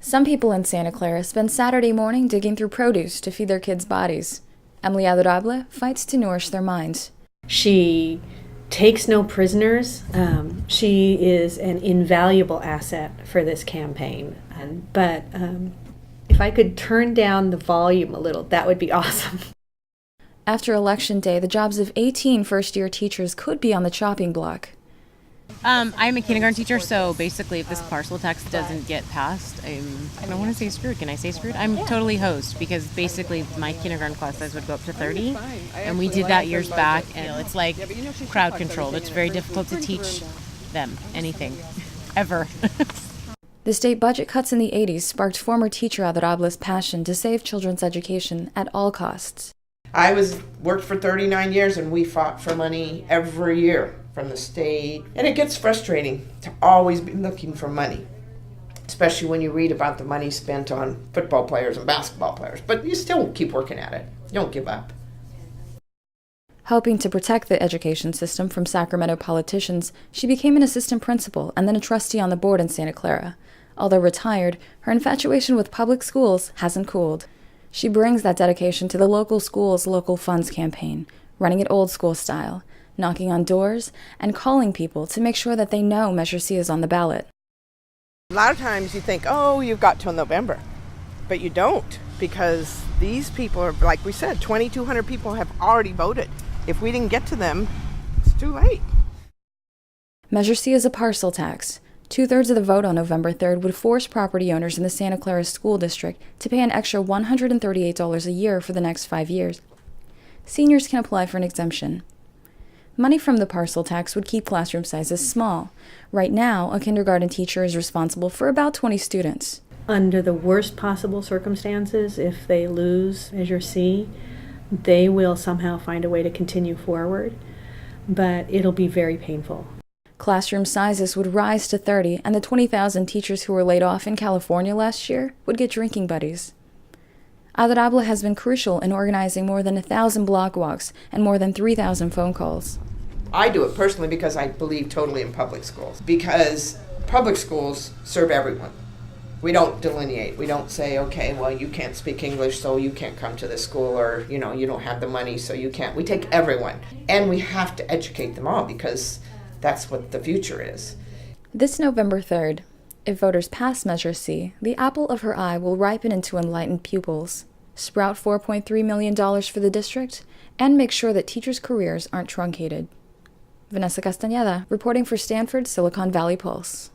Some people in Santa Clara spend Saturday morning digging through produce to feed their kids' bodies. Emily Adorable fights to nourish their minds. She takes no prisoners. She is an invaluable asset for this campaign. But if I could turn down the volume a little, that would be awesome. After Election Day, the jobs of 18 first-year teachers could be on the chopping block. I'm a kindergarten teacher, so basically if this parcel tax doesn't get passed, I don't want to say screwed. Can I say screwed? I'm totally hosed, because basically my kindergarten class size would go up to 30, and we did that years back, and it's like crowd controlled. It's very difficult to teach them anything, ever. The state budget cuts in the 80s sparked former teacher Adorable's passion to save children's education at all costs. I worked for 39 years, and we fought for money every year from the state. And it gets frustrating to always be looking for money, especially when you read about the money spent on football players and basketball players. But you still keep working at it. You don't give up. Helping to protect the education system from Sacramento politicians, she became an assistant principal and then a trustee on the board in Santa Clara. Although retired, her infatuation with public schools hasn't cooled. She brings that dedication to the local schools' local funds campaign, running it old school style, knocking on doors and calling people to make sure that they know Measure C is on the ballot. A lot of times you think, oh, you've got till November, but you don't, because these people are, like we said, 2,200 people have already voted. If we didn't get to them, it's too late. Measure C is a parcel tax. 2/3 of the vote on November 3rd would force property owners in the Santa Clara School District to pay an extra $138 a year for the next 5 years. Seniors can apply for an exemption. Money from the parcel tax would keep classroom sizes small. Right now, a kindergarten teacher is responsible for about 20 students. Under the worst possible circumstances, if they lose Measure C, they will somehow find a way to continue forward, but it'll be very painful. Classroom sizes would rise to 30, and the 20,000 teachers who were laid off in California last year would get drinking buddies. Adorable has been crucial in organizing more than 1,000 block walks and more than 3,000 phone calls. I do it personally because I believe totally in public schools. Because public schools serve everyone. We don't delineate. We don't say, okay, well, you can't speak English, so you can't come to this school, or, you don't have the money, so you can't. We take everyone. And we have to educate them all, because that's what the future is. This November 3rd, if voters pass Measure C, the apple of her eye will ripen into enlightened pupils, sprout $4.3 million for the district, and make sure that teachers' careers aren't truncated. Vanessa Castañeda, reporting for Stanford's Silicon Valley Pulse.